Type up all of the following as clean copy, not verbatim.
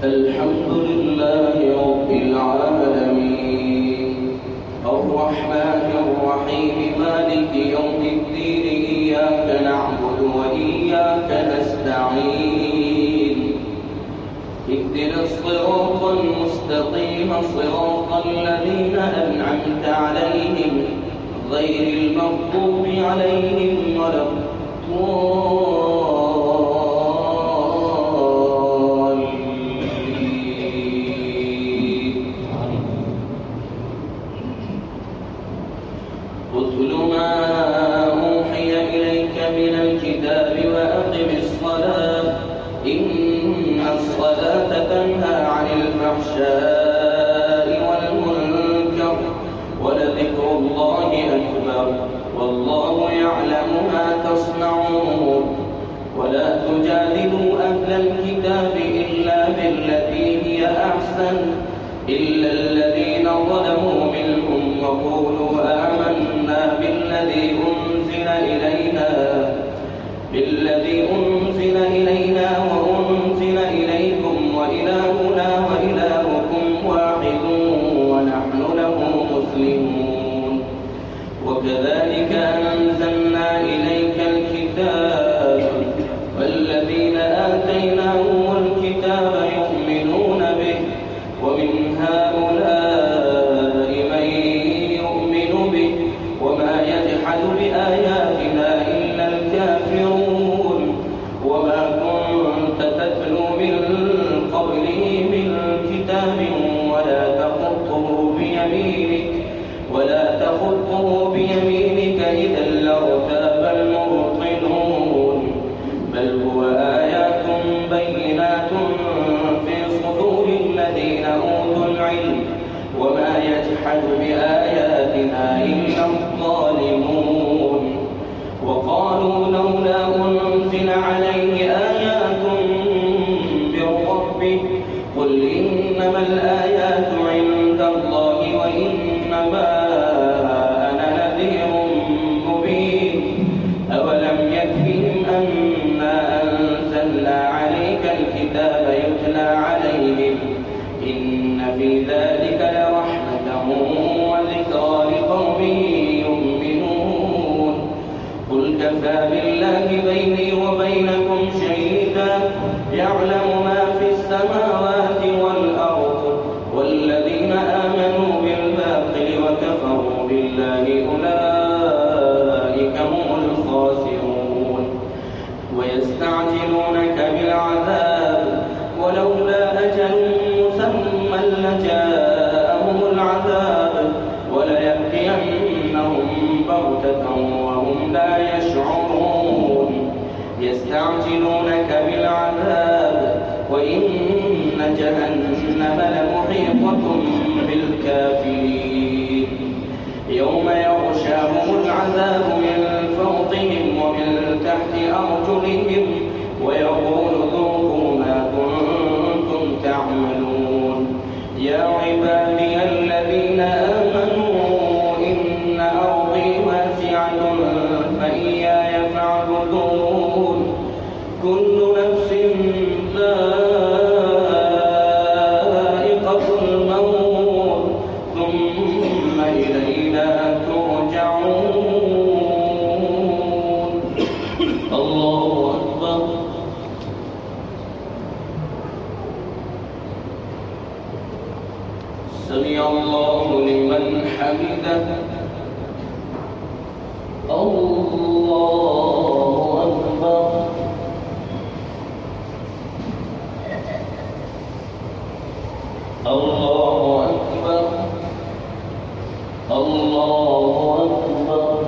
الحمد لله رب العالمين الرحمن الرحيم مالك يوم الدين إياك نعبد وإياك نستعين اهدنا الصراط المستقيم صراط الذين أنعمت عليهم غير المغضوب عليهم ولا اتل ما أوحي إليك من الكتاب وأقم الصلاة إن الصلاة تنهى عن الفحشاء والمنكر ولذكر الله أكبر والله يعلم ما تصنعون ولا تجادلوا أهل الكتاب إلا بالتي هي أحسن إلا الذين ظلموا منهم وقولوا آمنا بالذي أنزل إلينا وأنزل إليكم وإلهنا وإلهكم واحد ونحن له مسلمون وكذلك أنزلنا إليك الكتاب والذين آتيناهم الكتاب يؤمنون به ومن هؤلاء من يؤمن به وما يجحد بآياتنا إلا الكافرون وما كنت تتلو من قبله من كتاب ولا تخطه بيمينك إذا لارتاب المبطلون بل هو آيات بينات في صدور الذين أوتوا العلم وما يجحد بآياتنا إلا الظالمون وقالوا لولا أنزل عليه آيات من ربه قل إنما الآيات عند الله وإنما أنا نذير مبين أولم يكفهم أنا أنزلنا عليك الكتاب يتلى عليهم إن في ذلك لرحمة وذكرى لقوم يؤمنون قل كفى بالله بيني وبينكم شهيدا يعلم ما في السماوات والأرض والذين آمنوا بالباطل وكفروا بالله أولئك هم الخاسرون ويستعجلونك بالعذاب ولولا أجل مسمى لجاءهم العذاب وليأتينهم بغتة وهم لا يشعرون يستعجلونك بالعذاب وإن جهنم لمحيطة بالكافرين يوم يغشاهم العذاب من فوقهم ومن تحت أرجلهم ويقول ذوقوا ما كنتم تعملون يا عبادي الذين آمنوا إن أرضي واسعة فإياي فاعبدون كل نفس ذائقة الموت ثم إلينا ترجعون الله أكبر سمع الله لمن حمده الله أكبر الله أكبر الله أكبر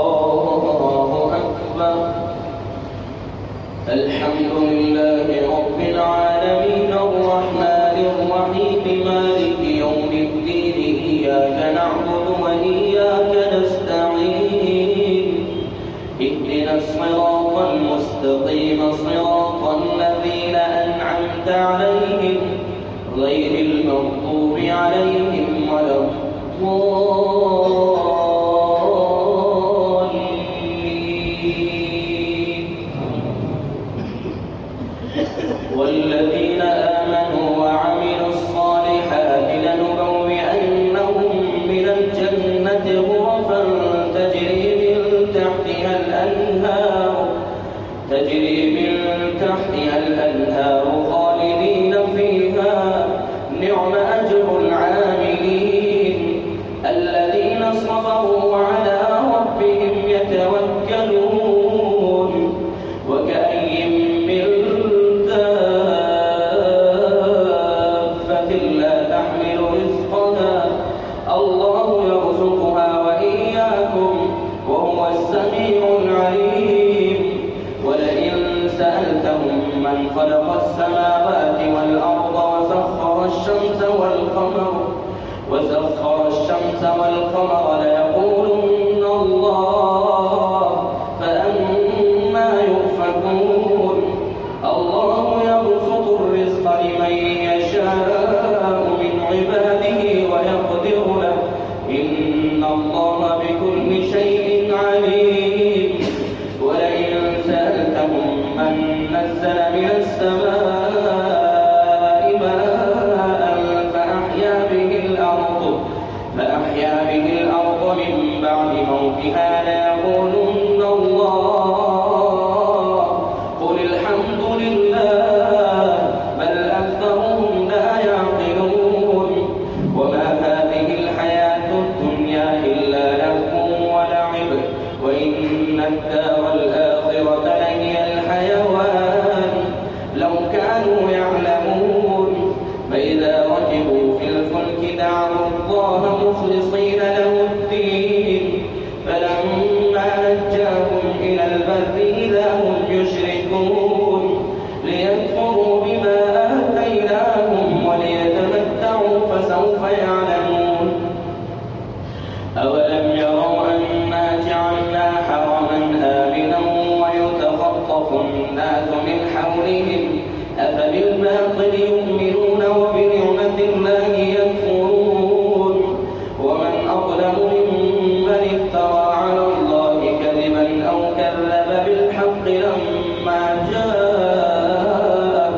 الله أكبر الحمد لله رب العالمين الرحمن الرحيم مالك يوم الدين إياك نعبد وإياك نستعين اهدنا الصراط المستقيم صراط الذين أنعمت عليهم غير المغضوب عليهم ولا الضالين تجري من تحتها الأنهار خالدين فيها نعم أجر العاملين الذين صبروا وعلى ربهم يتوكلون وكأي من دابة لا تحمل رزقها الله يرزقها وإياكم وهو السميع العليم ولئن سألتهم من خلق السماوات والأرض وسخر الشمس والقمر ليقولن الله فأنى يؤفكون الله يبسط الرزق لمن يشاء من عباده ويقدر له إن الله بكل شيء عليم ولئن سألتهم من نزل من السماء ماء فأحيا به الأرض من بعد موتها ليقولن الله قل الحمد لله بل أكثرهم لا يعقلون وما هذه الحياة الدنيا إلا لهو ولعب وإن الدار الآخرة لهي الحيوان لو كانوا يعلمون فإذا ركبوا في الفلك دعوا الله مخلصين له الدين فلما نجاهم إلى البر إذا هم يشركون ليكفروا بما آتيناهم وليتمتعوا فسوف يعلمون أولم يروا أنا جعلنا حرما آمنا ويتخطف الناس من حولهم أفبالباطل يؤمنون وبنعمة الله يكفرون ومن أظلم ممن افترى على الله كذبا أو كذب بالحق لما جاء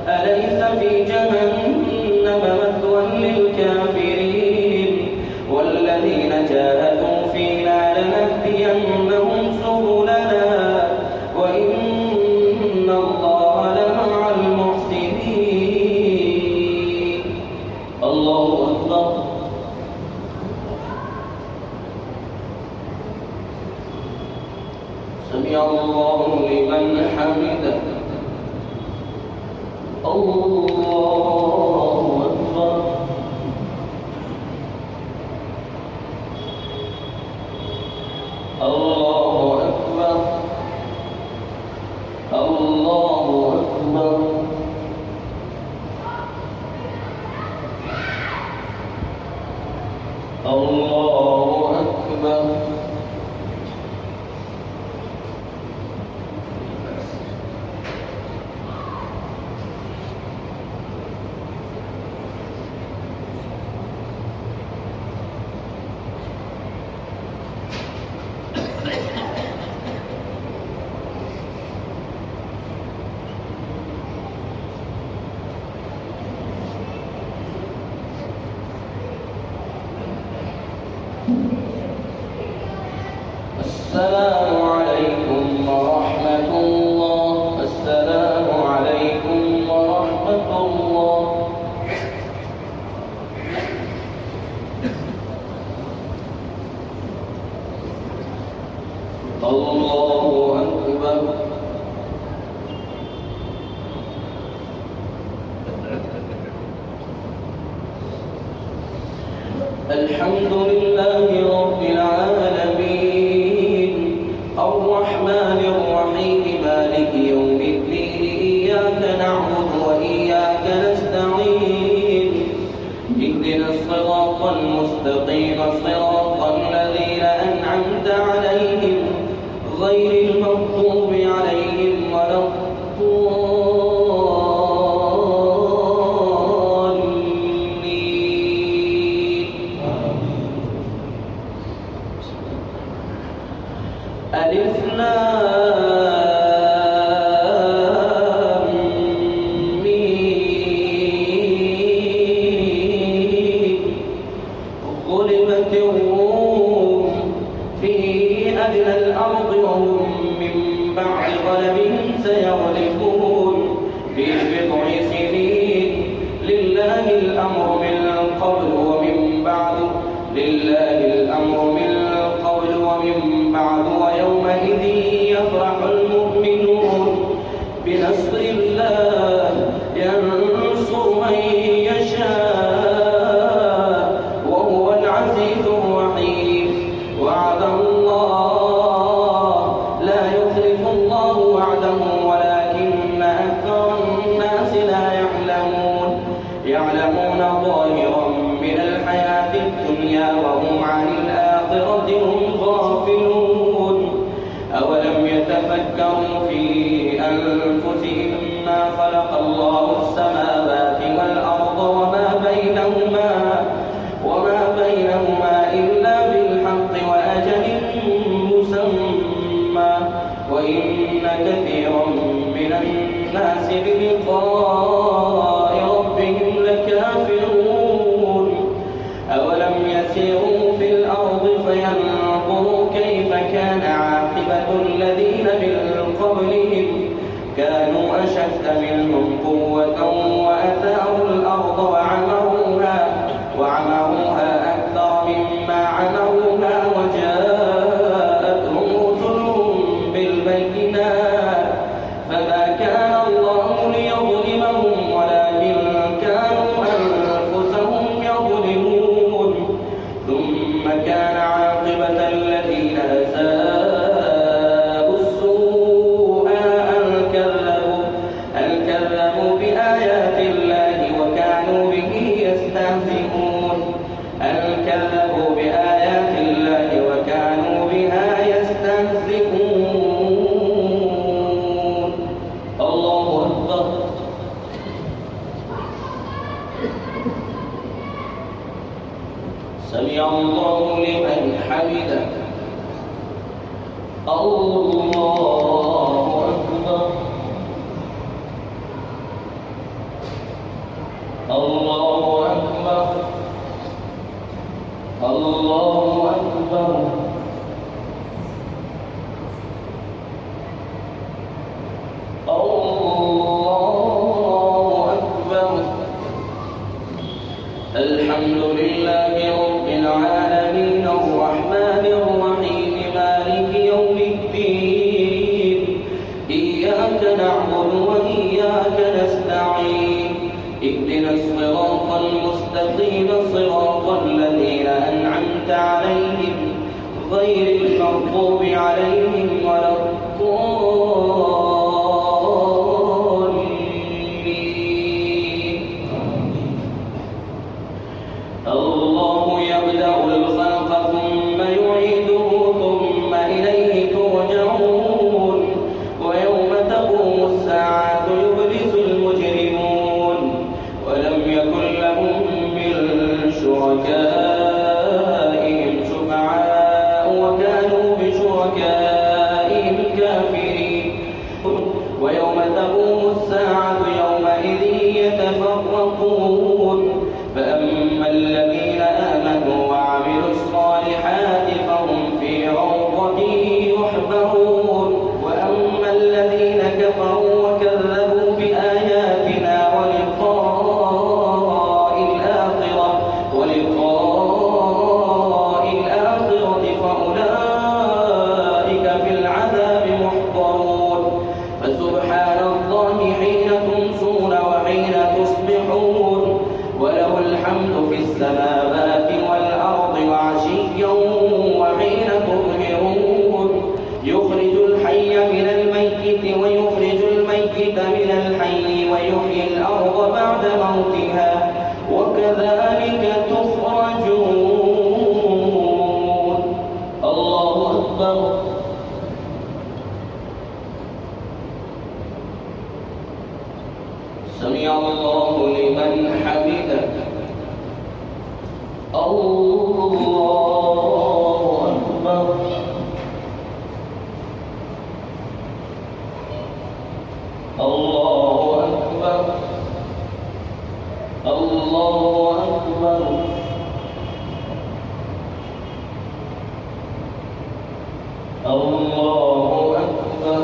أليس في جهنم مثوى للكافرين والذين جاهدوا فينا لنهدينهم سبلنا وإن الله لمع المحسنين الله أكبر سمع الله لمن حمده الله أكبر الله أكبر الله أكبر الله أكبر السلام عليكم ورحمة الله السلام عليكم ورحمة الله الله أكبر الحمد لله رب العالمين الرحمن الرحيم مالك يوم الدين إياك نعبد وإياك نستعين اهدنا الصراط المستقيم صراط الذين أنعمت عليهم غير المغضوب عليهم ولا ألف لام ميم غلبت الروم في أدنى الأرض وهم من بعد غلبهم سيغلبون في بضع سنين. لله الأمر من قبل ومن بعد ويومئذ يفرح المؤمنون بنصر الله ينصر من يشاء وهو العزيز الرحيم. وعد الله لا يخلف الله وعده ولكن أكثر الناس لا يعلمون ظاهرا من الحياة الدنيا وهم عن الآخرة هم غافلون. أولم يتفكروا في أنفسهم ما خلق الله السماوات والأرض وما بينهما إلا بالحق وأجل مسمى وإن كثيرا من الناس بلقاء ربهم لكافرون. أولم يسيروا في الأرض فينظروا كيف كان عاقبة الذين من قبلهم كانوا أشد منهم قوة وأثاروا الأرض وعمروها أكثر مما عمروها وجاءتهم رسلهم بالبينات فما كان الله ليظلمهم ولكن كانوا أنفسهم يظلمون. ثم كان عاقبة الذين أساءوا السوء أن كذبوا بآيات الله وكانوا به يستهزئون. الله أكبر. سمع الله لمن حمده. الله أكبر. الله أكبر. الله أكبر. الله أكبر. الحمد لله رب العالمين الرحمن الرحيم مالك يوم الدين إياك نعبد وإياك نستعين اهدنا الصراط المستقيم صراط الذين أنعمت عليهم غير المغضوب عليهم ولا الضالين. الله يبدأ الخلق ثم يعيده ثم إليه ترجعون. ويوم تقوم الساعة يبلس المجرمون ولم يكن لهم من شركائهم شفعاء وكانوا بشركائهم كافرين. ويوم تقوم الساعة يومئذ يتفرقون فأما الذين آمنوا وعملوا الصالحات فهم في روضة يحبرون. وأما الذين كفروا وكذبوا بآياتنا ولقاء الآخرة فأولئك في العذاب محضرون. فسبحان الله حين تمسون وحين تصبحون وله الحمد في السماوات والأرض وعشيا وحين تظهرون. يخرج الحي من الميت ويخرج الميت من الحي ويحيي الأرض بعد موتها وكذلك تخرجون. الله أكبر. سمع الله لمن حمده. الله أكبر. الله أكبر. الله أكبر. الله أكبر.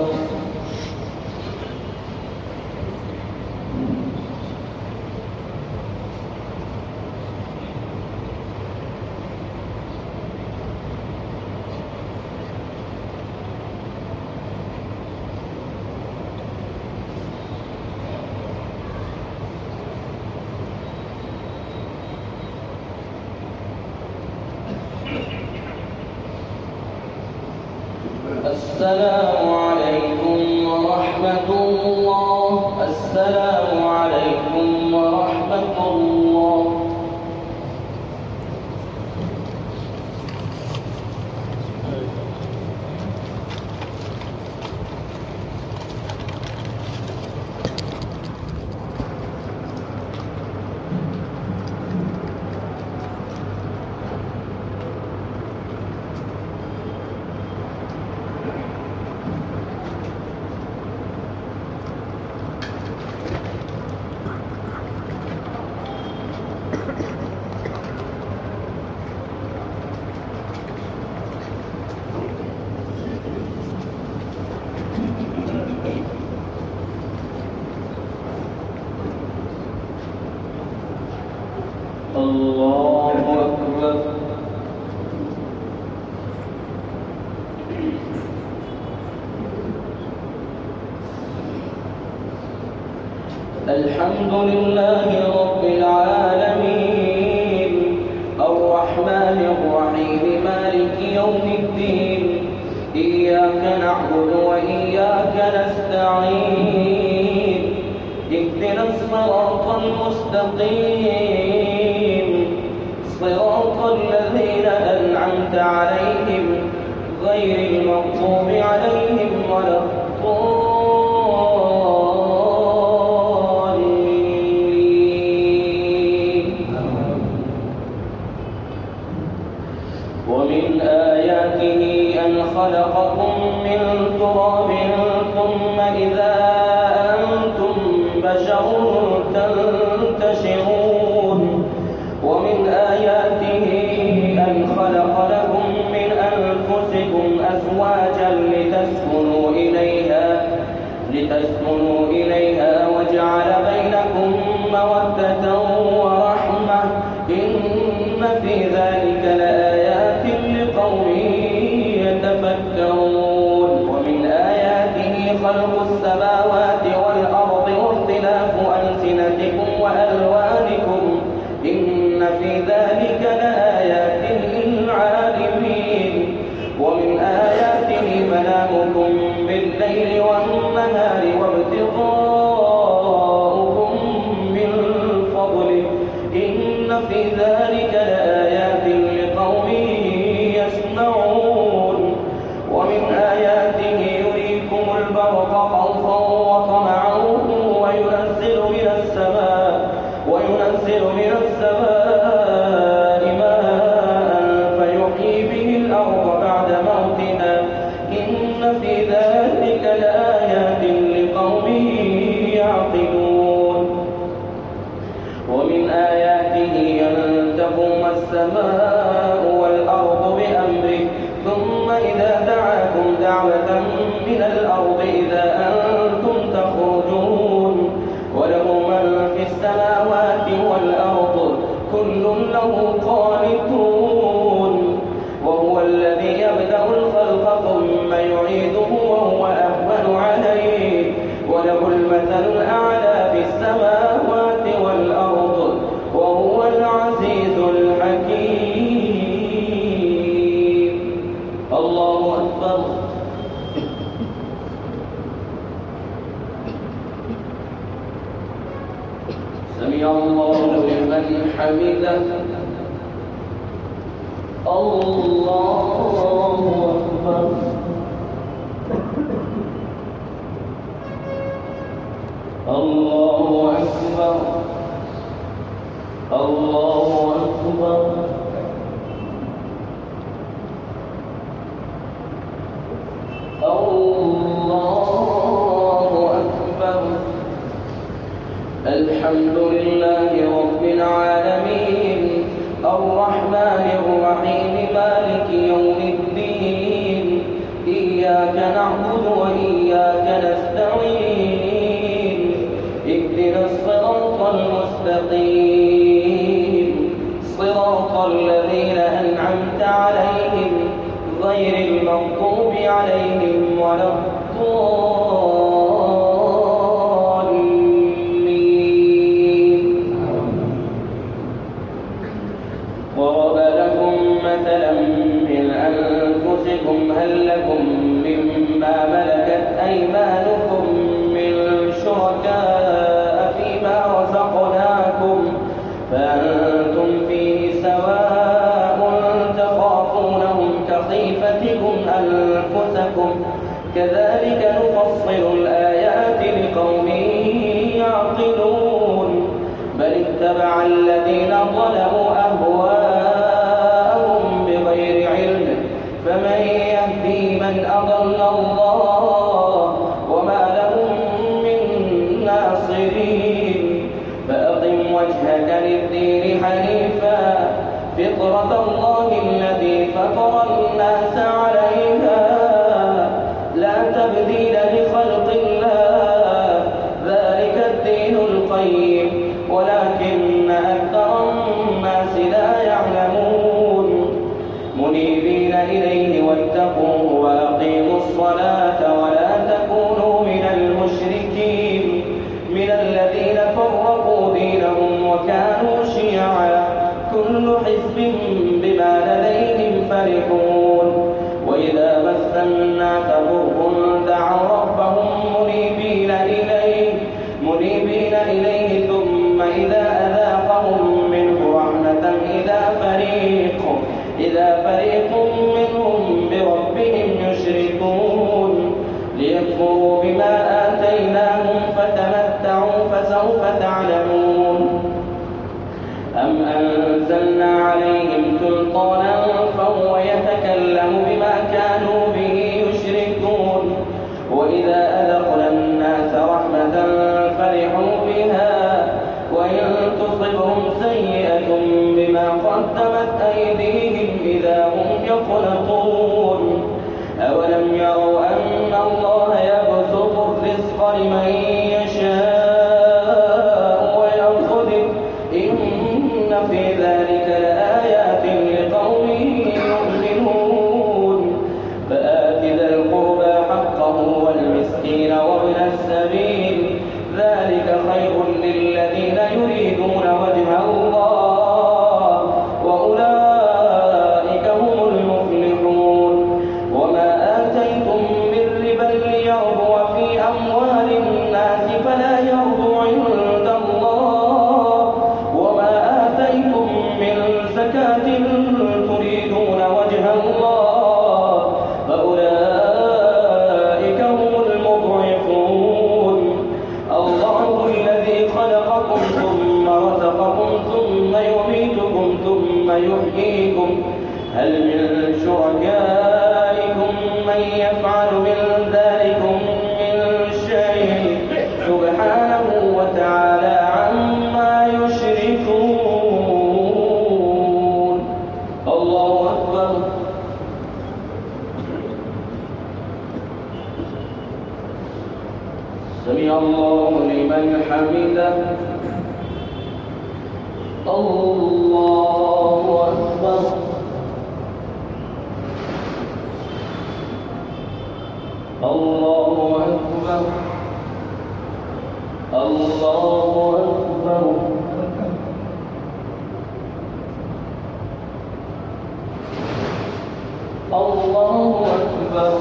السلام عليكم ورحمة الله. السلام عليكم ورحمة الله. الله أكبر. الحمد لله رب العالمين الرحمن الرحيم مالك يوم الدين إياك نعبد وإياك نستعين اهدنا الصراط المستقيم صراط الذين أنعمت عليهم غير المغضوب عليهم ولا الضالين. ومن آياته أن خلقكم من تراب ثم إذا أنتم بشر تنتشرون. ومن آياته أن خلق لكم من أنفسكم أزواجا لتسكنوا إليها وجعل بينكم مودة ورحمة إن في ذلك لآيات لقوم يتفكرون. ومن آياته خلق السماوات والأرض واختلاف ألسنتكم وألوانكم إن في ذلك لآيات للعالمين. ومن آياته منامكم بالليل والنهار وابتغاؤكم من فضله إن في ذلك لآيات لقوم يسمعون. ومن آياته يريكم البرق خوفا وطمعا وينزل من السماء ماء فيحيي به الأرض بعد موتها إن في ذلك لآيات لقوم يعقلون. ومن آياته أن تقوم السماء والأرض بأمره ثم إذا دعاكم دعوة من الأرض إذا أنتم تخرجون. وله من في السماوات والأرض كل له قانتون. وهو الذي يبدأ الخلق ثم يعيده وهو أهون عليه وله المثل الأعلى في السماوات والأرض وهو العزيز الحكيم. الله أكبر. سمع الله لمن حمده. الله أكبر. الله أكبر. الله أكبر. الله أكبر. الحمد لله رب العالمين الرحمن الرحيم مالك يوم الدين إياك نعبد وإياك نستعين اهدنا الصراط المستقيم صراط الذين أنعمت عليهم غير المغضوب عليهم ولا الضالين. ضرب لكم مثلا من أنفسكم هل لكم مما ملكت أيمانكم من شركاء فيما رزقناكم فأنتم فيه سواء تخافونهم كخيفتكم أنفسكم كذلك نفصل الآيات لقوم يعقلون بل اتبع الذين ظلموا أهواءهم بغير علم فمن يهدي من أضل الله وما لهم من ناصرين. فأقم وجهك للدين حنيفا فطرة الله التي فطر الناس عليها لا تبديل لخلق الله ذلك الدين القيم ولكن أكثر الناس لا يعلمون. منيبين إليه واتقوه وأقيموا الصلاة ولا تكونوا من المشركين من الذين فرقوا دينهم وكانوا شيعا كل حزب بما لديهم فرحون. وإذا مس الناس ضر دعوا ربهم منيبين إليه ثم إذا أذاقهم منه رحمة إذا فريق منهم بربهم يشركون ليكفروا بما آتيناهم فتمتعوا فسوف تعلمون. أم أنزلنا عليهم سلطانا فهو يتكلم بما كانوا به يشركون. وإذا أذقنا الناس رحمة فرحوا بها وإن تصبهم سيئة بما قدمت أيديهم إذا هم يقنطون. أولم يروا أن الله يبسط الرزق لمن يشاء ويقدر إن في ذلك لآيات لقوم يؤمنون. فآت ذا القربى حقه والمسكين وابن السبيل ذلك خير للذين يريدون وجه الله وأولئك هم المفلحون. وما آتيتم من ربا ليربو في أموال الناس فلا يربو عند الله وما آتيتم من زكاة تريدون وجه الله فأولئك هم المضعفون. الله الذي خلقكم ثم رزقكم ثم يميتكم ثم يحييكم هل من شركائكم من يفعل من ذلكم من شيء سبحانه وتعالى عما يشركون. الله أكبر. سمع الله لمن حمده. الله أكبر. الله أكبر. الله أكبر. الله أكبر.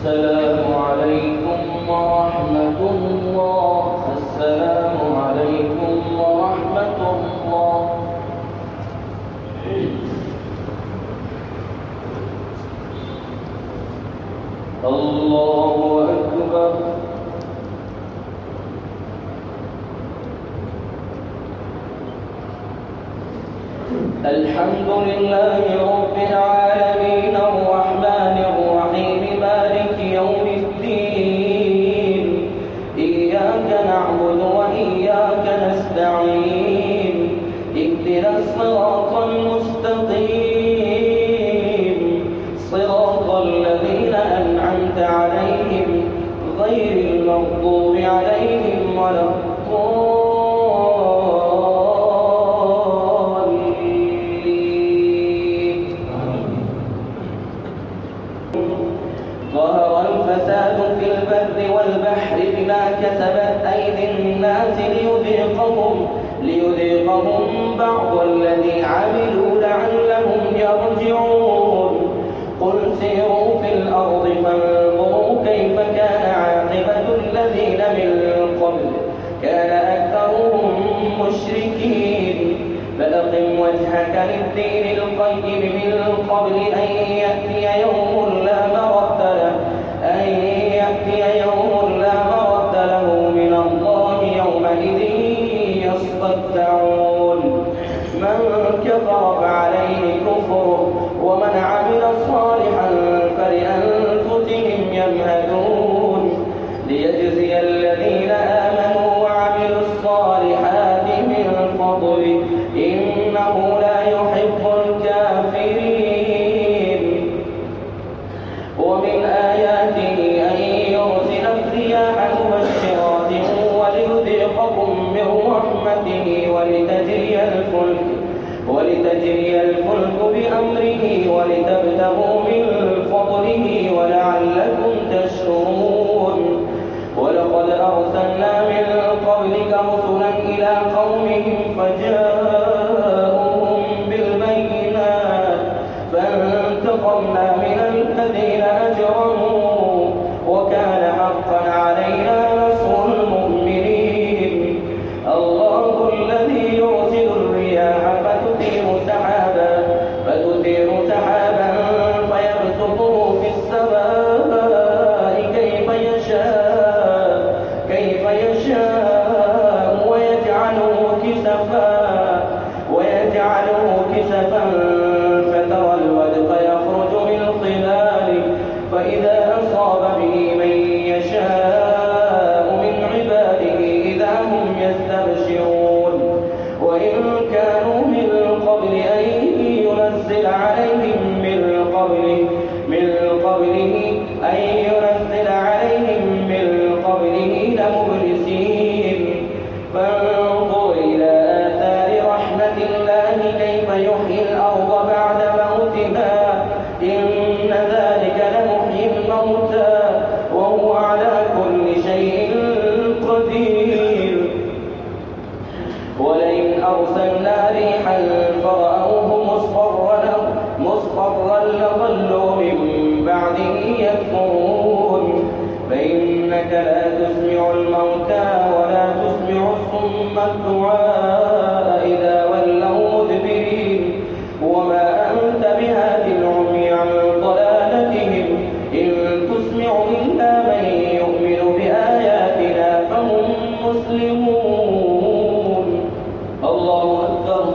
السلام عليكم ورحمة الله. السلام عليكم ورحمة الله. الله أكبر. الحمد لله رب العالمين الرحمن الرحيم مالك يوم الدين إياك نعبد وإياك نستعين اهدنا الصراط المستقيم صراط الذين أنعمت عليهم غير المغضوب عليهم ولا الضالين. ظهر الفساد في البر والبحر بما كسبت أيدي الناس ليذيقهم بعض الذي عملوا لعلهم يرجعون. قل سيروا في الأرض فانظروا كيف كان عاقبة الذين من قبل كان أكثرهم مشركين. فأقم وجهك للدين القيم من قبل أن يأتي يوم لا مرد له من الله يومئذ يصدعون. من كفر فعليه كفره ومن عمل صالحا فلأنفسهم يمهدون ليجزي الذين آمنوا وعملوا الصالحات من فضله إنه لا يحب الكافرين. ومن آياته أن يرسل الرياح مبشرات وليذيقكم من رحمته ولتجري الفلك بأمره ولتبتغوا من فضله ولعلكم تشكرون. ولقد أرسلنا من قبلك رسلا إلى قومهم فجاءوهم بالبينات فانتقمنا من الذين أجرموا وكان حقا علينا نصر المؤمنين. الله الذي يرسل الرياح فتثير سحابا فيبسطه في السماء كيف يشاء ويجعله كسفا فترى الودق يخرج من خلاله فإذا أصاب به من يشاء من عباده إذا هم يستبشرون. وإن كانوا من قبل أن ينزل عليهم من قبله لمبلسين. فانظر إلى آثار رحمة الله كيف يحيي الأرض بعد موتها إن ذلك لمحيي الموتى وهو على كل شيء قدير. ولئن أرسلنا ريحا فرأوه مصفرا لظلوا من بعده يكفرون. فإنك لا تسمع الموتى ولا تسمع الصم الدعاء إذا ولوا مدبرين. وما أنت بهاد العمي عن ضلالتهم إن تسمع إلا من يؤمن بآياتنا فهم مسلمون. الله أكبر.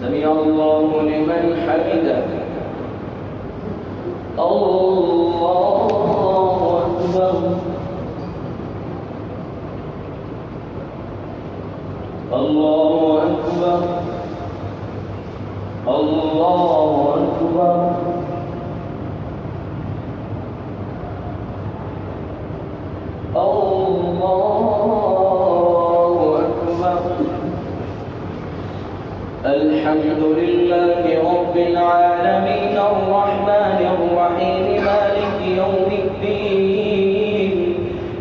سمع الله لمن حمده. الله أكبر. الله أكبر. الله أكبر. الله أكبر. الحمد لله رب العالمين الرحمن الرحيم مالك يوم الدين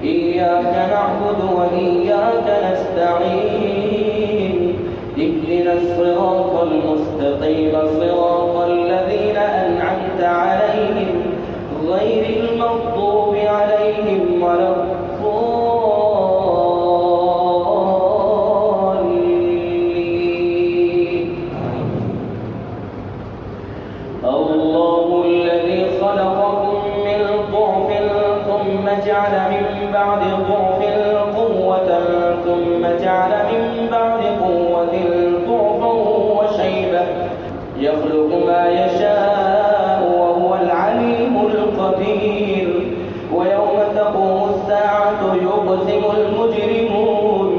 إياك نعبد وإياك نستعين اهدنا الصراط المستقيم صراط الذين أنعمت عليهم غير المغضوب عليهم ولا الضالين. الله الذي خلقكم من ضعف ثم جعل من بعد ضعف ثم جعل من بعد قوة ضعفا وشيبة يخلق ما يشاء وهو العليم القدير. ويوم تقوم الساعة يقسم المجرمون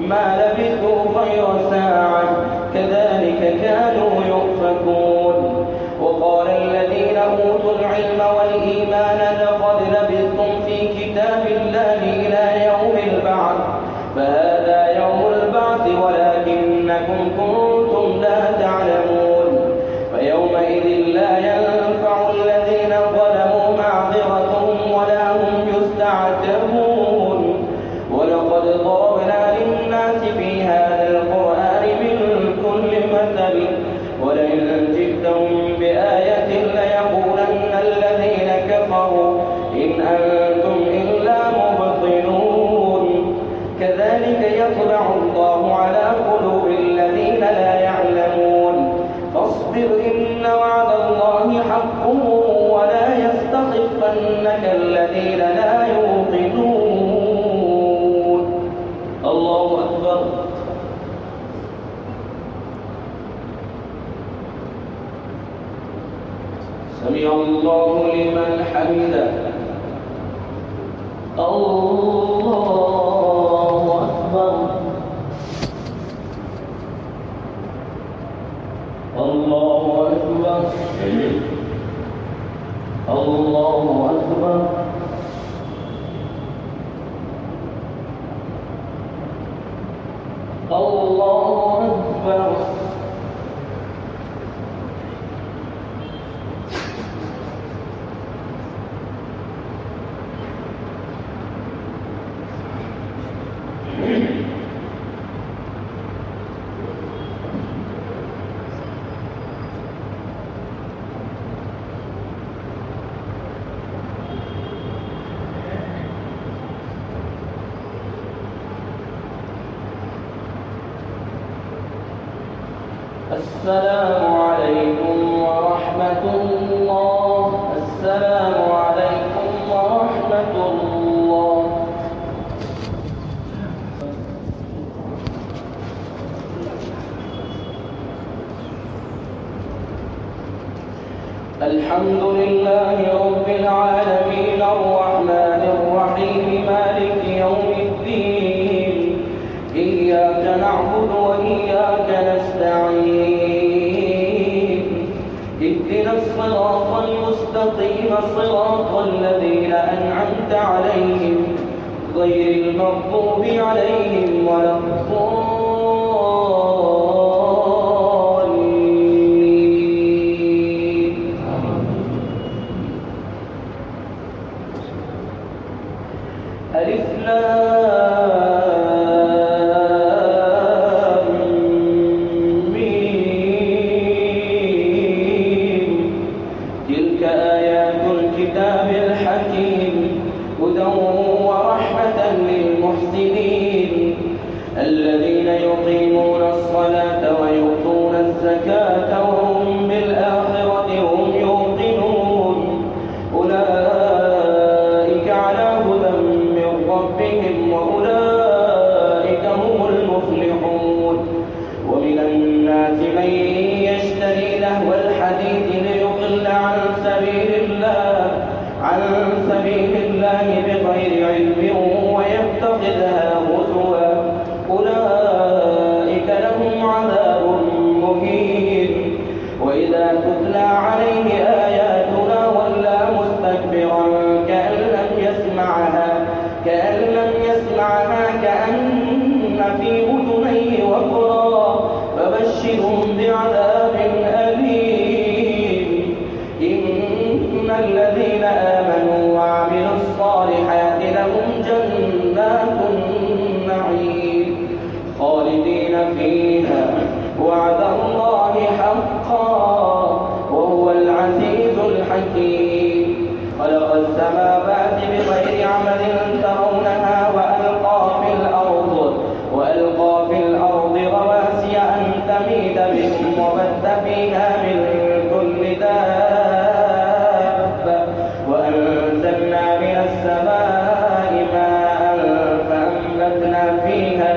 ما لبثوا غير ساعة كذلك كانوا يؤفكون. وقال الذين أوتوا العلم والإيمان لقد لبثتم في كتاب الله إلى يوم البعث فهذا يوم البعث ولكنكم كنتم لا تعلمون. فيومئذ لا ينفع الذين ظلموا معذرتهم ولا هم يستعتبون. ولقد ضربنا للناس في هذا القرآن من كل مثل ولئن جئتهم بآية ليقولن الذين كفروا إن أنتم إلا مبطلون. كذلك يطبع الله على قلوب الذين لا يعلمون. فاصبر إن وعد الله حق ولا يستخفنك الذين لا يوقنون. الله أكبر. سمع الله لمن حمده. الله أكبر. الله أكبر. الله أكبر. الله أكبر. السلام عليكم ورحمة الله. السلام عليكم ورحمة الله. الحمد لله رب العالمين الرحمن الرحيم مالك يوم الدين إياك نعبد وإياك نستعين اهدنا الصراط المستقيم صراط الذين أنعمت عليهم غير المغضوب عليهم ولا الضالين. ألف تلك آيات الكتاب الحكيم هدى ورحمة للمحسنين الذين يقيمون الصلاة ويؤتون الزكاة وهم بالآخرة هم يوقنون. أولئك على هدى من ربهم وأولئك هم المفلحون. ومن الناس من يشتري لهو الحديث ليضل عن سبيل الله بغير علم ويتخذها هزوا أولئك لهم عذاب مهين. وإذا تتلى عليه آياتنا ولى مستكبرا كأن لم يسمعها كأن في أذنيه وقرا فبشرهم بعذاب أليم. إن الذين آمنوا وعملوا الصالحات لهم جنات النعيم خالدين فيها وعد الله حقا وهو العزيز الحكيم. خلق السماوات بغير عمد ترونها وألقى في الأرض رواسي أن تميد بهم وبث فيها من كل دابة وأنزلنا من السماء ماء فأنبتنا فيها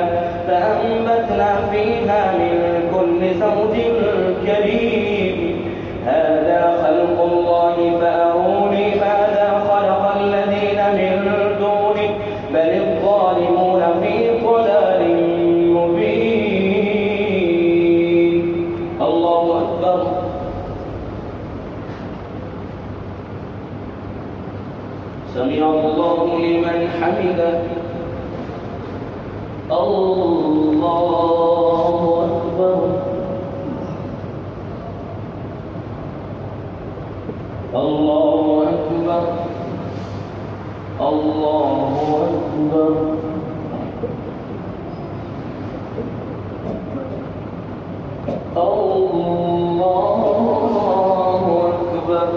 سمع الله لمن حمده. الله أكبر. الله أكبر. الله أكبر. الله أكبر.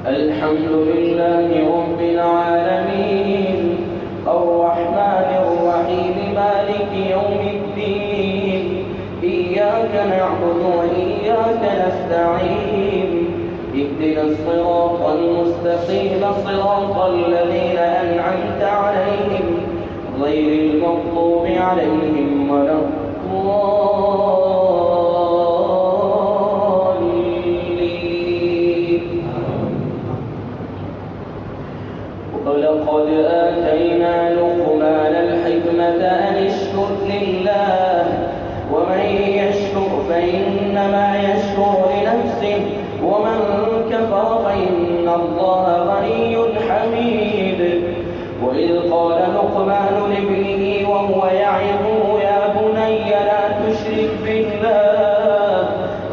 الحمد لله رب العالمين الرحمن الرحيم مالك يوم الدين إياك نعبد وإياك نستعين اهدنا الصراط المستقيم صراط الذين أنعمت عليهم غير المغضوب عليهم ولا الضالين. ولقد آتينا لقمان الحكمة أن اشكر لله ومن يشكر فإنما يشكر لنفسه ومن كفر فإن الله غني حميد. وإذ قال لقمان لابنه وهو يعظه يا بني لا تشرك بالله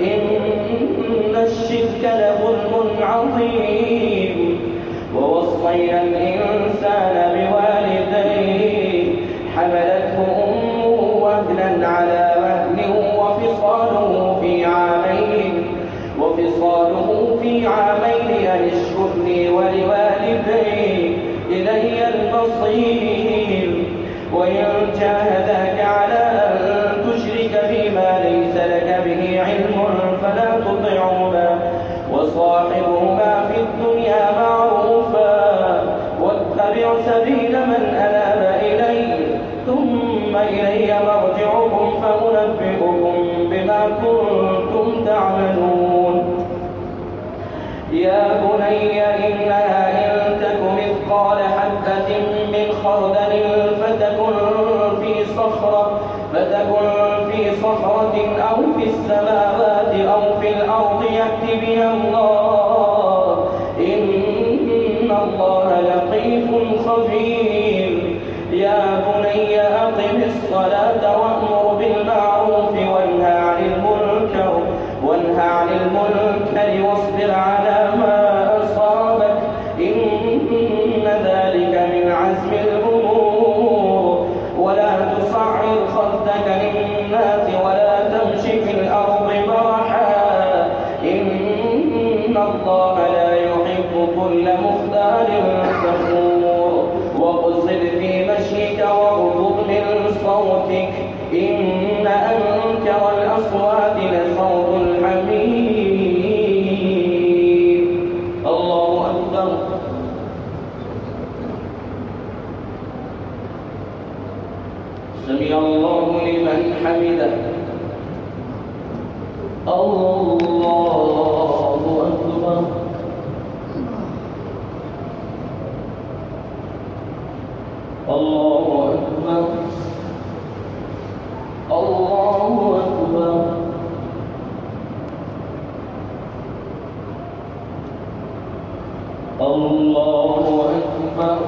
إن الشرك لظلم عظيم. ووصينا الإنسان بوالديه حملته أمه وهنا على وهن وفصاله في عامين أن اشكر لي ولوالديك إلي المصير. وإن جاهداك على أن تشرك بما ليس لك به علم فلا تطعهما وصاحبهما في الدنيا معروفا واتبع سبيل من أناب إلي ثم إلي مرجعكم فأنبئكم بما كنتم تعملون. يا بني إنها إن تك مثقال حبة من خردل فتكن في صخرة أو في السماوات أو في الأرض يأت بها الله إن الله لطيف خبير. يا بني أقم الصلاة وأمر بالمعروف وانهى عن المنكر واصبر على ما أصابك إن ذلك من عزم الأمور. ولا تصعر خدك للناس ولا تمش في الأرض مرحا إن الله لا يحب كل مختال فخور. واقصد في مشيك واغضض من صوتك إن أنكر الأصوات لصوت الحمير. الله أكبر. سمع الله لمن حمده. الله أكبر. الله أكبر. الله أكبر. الله أكبر.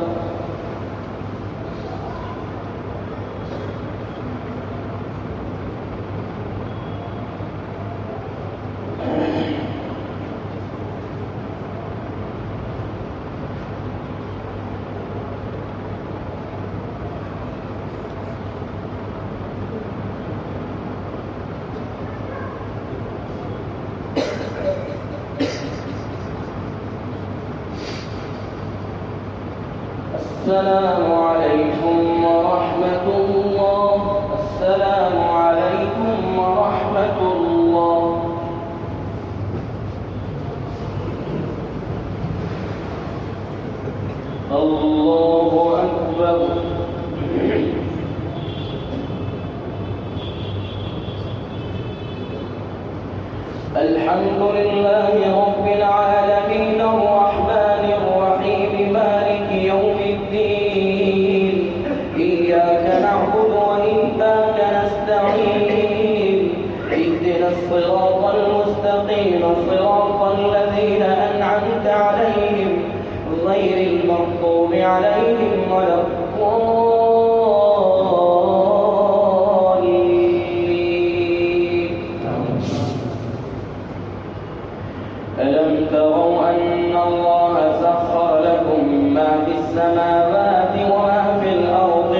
السلام عليكم ورحمة الله. السلام عليكم ورحمة الله. الله أكبر. الحمد لله رب العالمين الرحمن الرحيم مالك يوم الدين إياك نعبد وإياك نستعين اهدنا الصراط المستقيم صراط الذين أنعمت عليهم غير المغضوب عليهم ولا الضالين. ألم تروا أن الله سخر لكم ما في السماوات وما في الأرض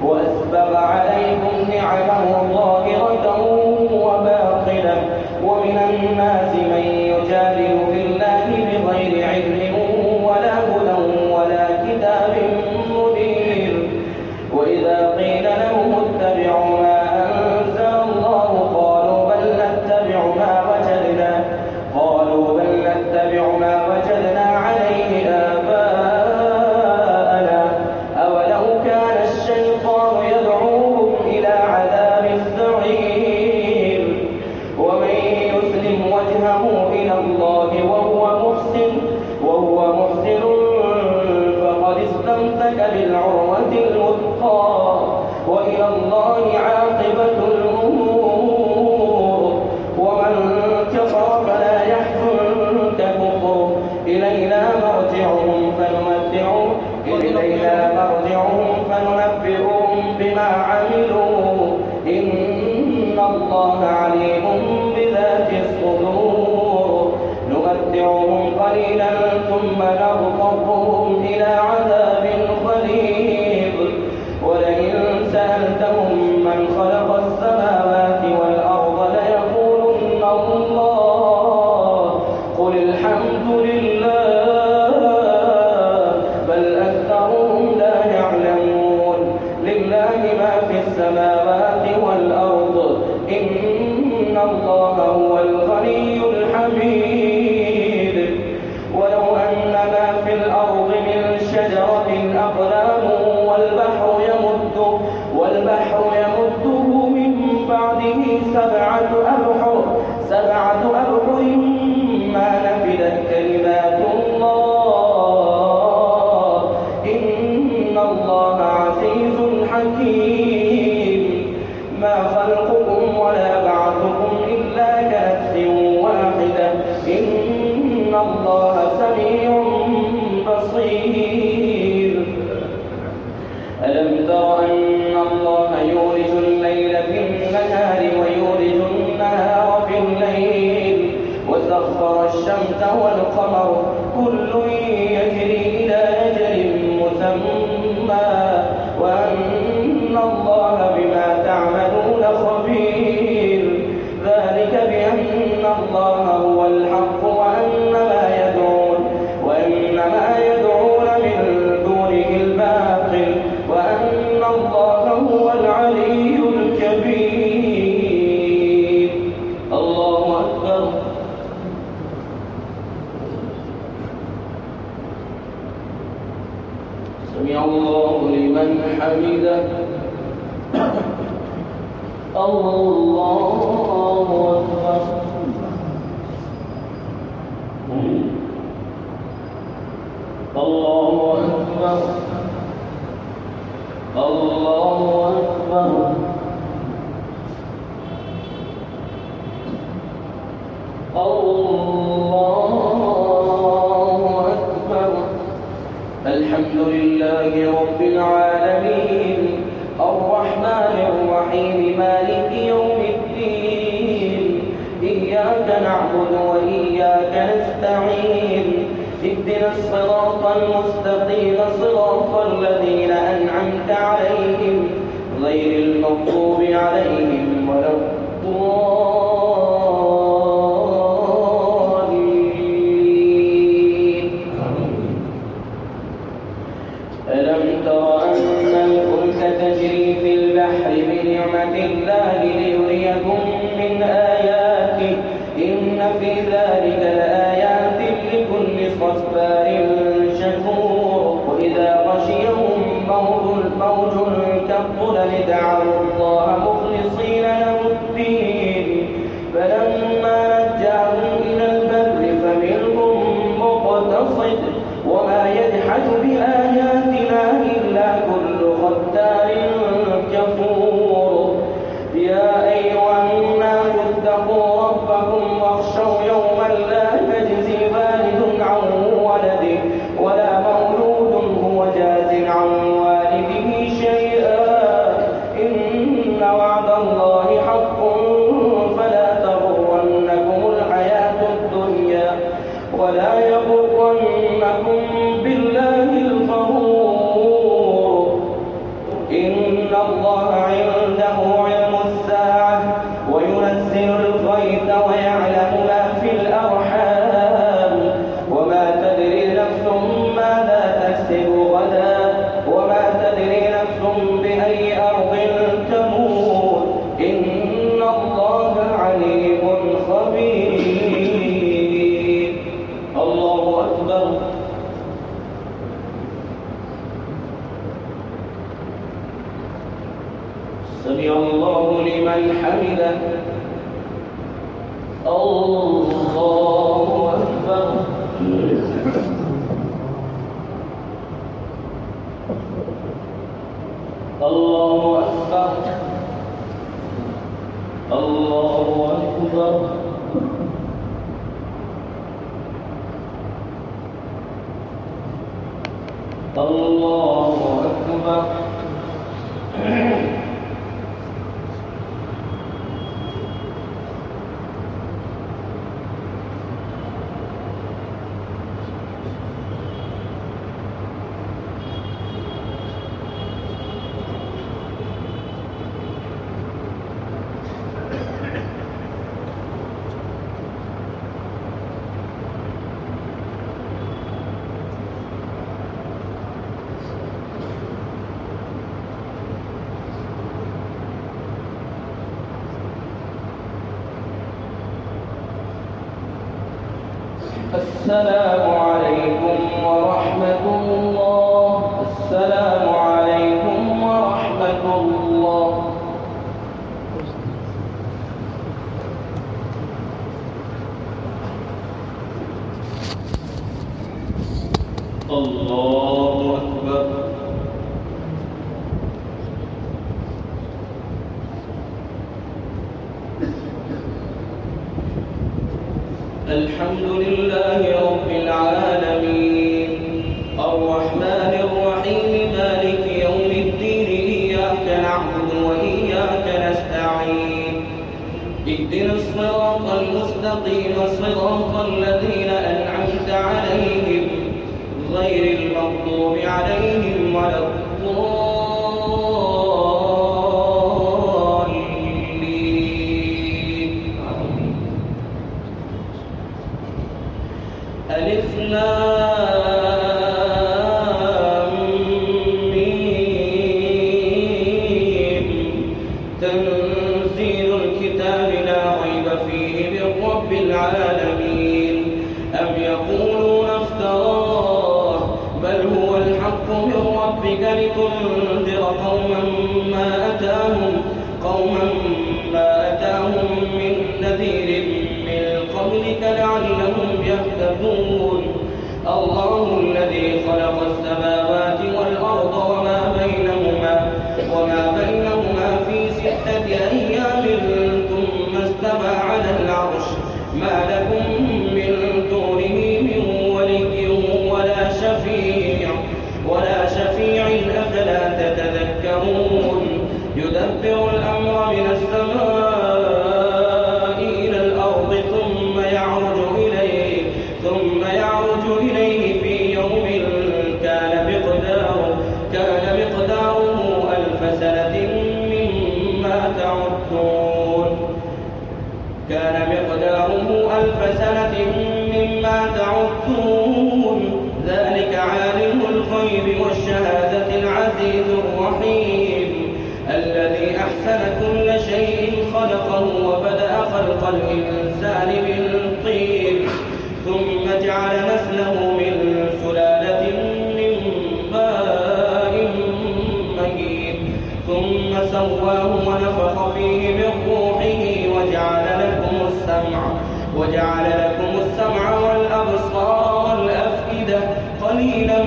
وأسبغ عليكم نعمه ظاهرة وباطنة ومن الناس من يجادل في الله بغير علم ولا هدى ولا كتاب منير. وإذا قيل لهم اتبعوا ما أنزل الله قالوا بل نتبع ما وجدنا عليه آباءنا أولو كان الشيطان يدعوهم إلى عذاب السعير. ومن يسلم وجهه إلى الله وهو محسن فقد استمسك بالعروة الوثقى وإلى الله عاقبة الأمور. ومن كفر فلا يحزنك كفره إلينا مرجعهم فننبئهم بما عملوا إن الله عليم بذات الصدور. نمتعهم قليلا ثم نضطرهم إلى عذاب غليظ. ولئن سألتهم من خلق السماوات والأرض ليقولن الله قل الحمد لله بل أكثرهم لا يعلمون. لله ما في السماوات والأرض إن الله هو الغني الحميد. ولو أن ما في الأرض من شجرة أقلام والبحر يمده من بعده سبعة أبحر ما نفدت كلمات الله إن الله عزيز حكيم. ما خلقكم ولا بعثكم إلا كنفس واحدة إن الله سميع بصير. ألم تر أن الله يولج الليل في النهار ويولج النهار في الليل وسخر الشمس والقمر كل يجري إلى أجل مسمى وأن الله بما تعملون خبير. ذلك بأن الله هو الحق وأن ما يدعون من دونه الباطل وأن الله هو العلي الكبير. الله أكبر. سمع الله لمن حمده. الله أكبر. الله أكبر. الله أكبر. الله أكبر. الحمد لله رب العالمين الرحمن الرحيم مالك يوم الدين. إياك نعبد وإياك نستعين. اهدنا الصراط المستقيم صراط الذين أنعمت عليهم غير المغضوب عليهم ولا الضالين. ألم تر أن الفلك تجري في البحر بنعمة الله ليريكم من آياته إن في ذلك لآيات لكل صبار شكور. وإذا غشيهم موج كالظلل دعوا الله مخلصين له الدين فلما نجاهم إلى البر فمنهم مقتصد وما يجحد بآياتنا إلا كل ختار كفور. يا أيها الناس اتقوا ربكم واخشوا يوما لا تجزي والد عن وينزل الغيث ويعلم ما في الأرحام وما تدري نفس ماذا تكسب غدا وما تدري نفس بأي أرض تموت إن الله عليم خبير. الله أكبر. سمع الله لمن حمده. الله أكبر. الله أكبر. الله أكبر. الله أكبر. السلام عليكم ورحمة الله. السلام عليكم ورحمة الله. الله أكبر. الحمد لله رب العالمين الرحمن الرحيم مالك يوم الدين إياك نعبد وإياك نستعين اهدنا الصراط المستقيم صراط الذين أنعمت عليهم غير المغضوب عليهم ولا ألف لام ميم تنزيل الكتاب لا ريب فيه من رب العالمين أم يقولون افتراه بل هو الحق من ربك لتنذر قوما ما أتاهم من نذير من قبلك لعلهم يهتدون. الله الذي خلق السماوات والأرض وما بينهما في 6 أيام ثم استوى على العرش ما لكم من دونه من ولي ولا شفيع أفلا تتذكرون. يدبر الأمر من السماء إلى الأرض ثم يعرج إليه في يوم كان مقداره 1000 سنة مما تعدون. ذلك عالم الغيب والشهادة العزيز الرحيم الذي أحسن كل شيء خلقه وبدأ خلق الإنسان من طين ثم جعل نسله من سلالة من ماء مهين ثم سواه ونفخ فيه من روحه وجعل لكم السمع والأبصار والأفئدة قليلا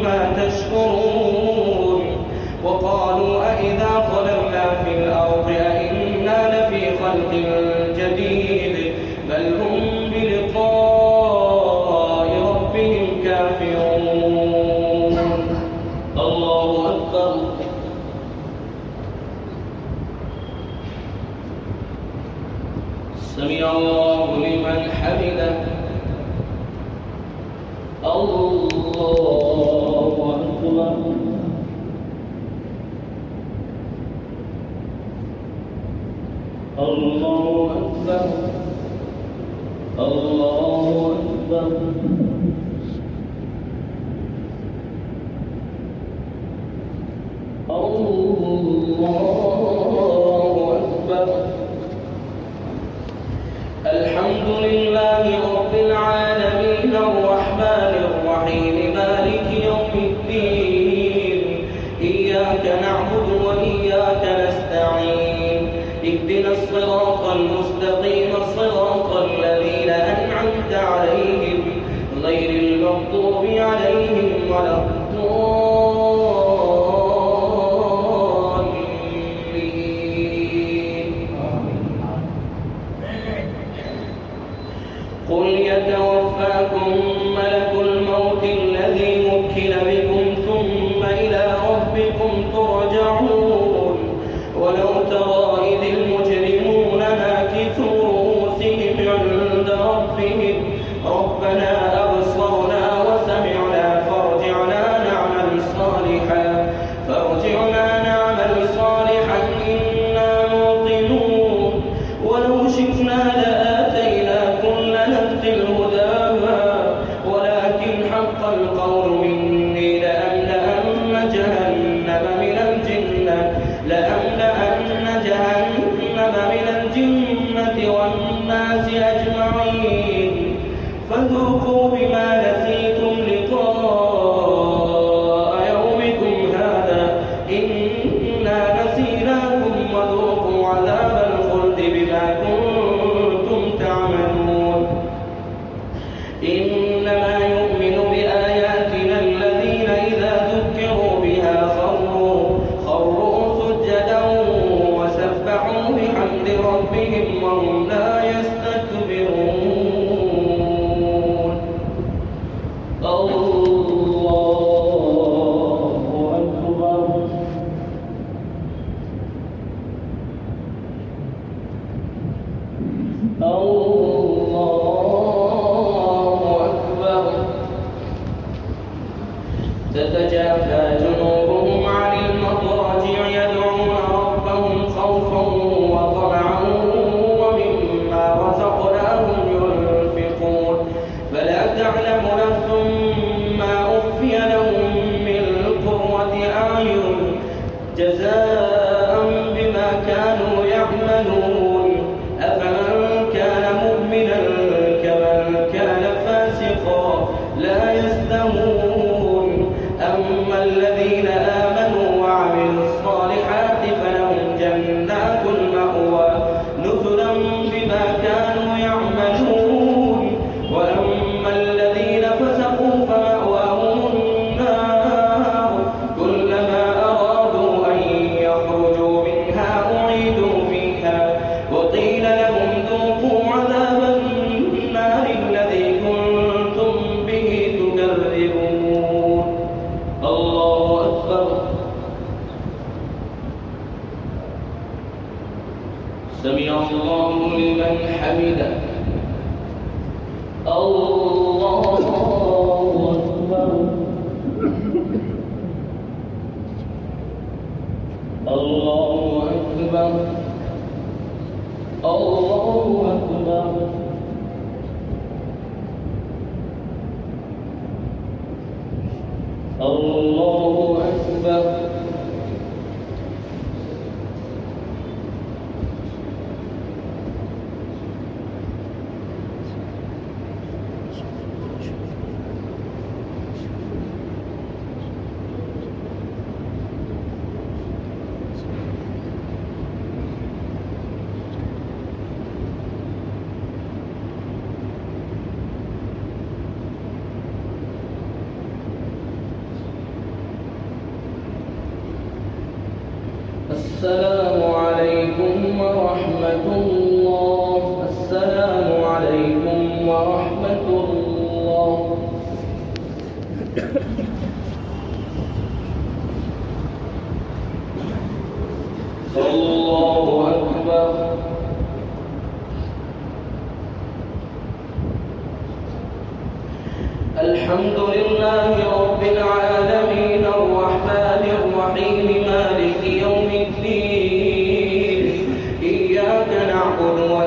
ما تشكرون. وقالوا أإذا ضللنا في الأرض أإنا لفي خلق جديد بل هم بلقاء ربهم كافرون. الله أكبر. سمع الله لمن حمده. الله أكبر. الله أكبر الله أكبر الله أكبر. الحمد لله رب العالمين الرحمن الرحيم مالك يوم الدين إياك نعبد وإياك نستعين اهدنا الصراط المستقيم صراط الذين أنعمت عليهم غير المغضوب عليهم ولا قل يتوفاكم ملك الموت الذي وكل بكم ثم إلى ربكم ترجعون ولو ترى إذ المجرمون ناكثوا رؤوسهم عند ربهم ربنا أبصرنا وسمعنا فارجعنا نعمل صالحا إنا موقنون ولو شئنا لآتينا كل نفس هداها ولكن حق القول مني لأملأن جهنم من الجنة والناس أجمعين فذوقوا بما نسيتم لقاء يومكم هذا إنا نسيناكم وذوقوا عذاب الخلد بما كنتم تعملون إنما يؤمن بآياتنا الذين إذا ذكروا بها خروا سجدا وسبحوا بحمد ربهم وهم لا يستكبرون. الله أكبر الله أكبر. تتجافى جنوبهم عن المضاجع يدعون ربهم خوفا وطمعا ومما رزقناهم ينفقون فلا تعلم نفس ما أخفي لهم من قرة أعين جزاء بما كانوا يعملون أفمن كان مؤمنا كمن كان فاسقا لا يستوون أما الذين آمنوا وعملوا الصالحات فلهم جنات المأوى نزلا بما كانوا يعملون وأما الذين فسقوا فمأواهم النار كلما أرادوا أن يخرجوا منها أعيدوا فيها وقيل لهم ذوقوا عذاب النار الذي كنتم به تكذبون. الله أكبر. سمع الله لمن حمده. الله أكبر. الله أكبر. الله أكبر. الله أكبر. السلام عليكم ورحمة الله. السلام عليكم ورحمة الله. الله أكبر. الحمد لله رب العالمين الرحمن الرحيم مالك يوم الدين إياك نعبد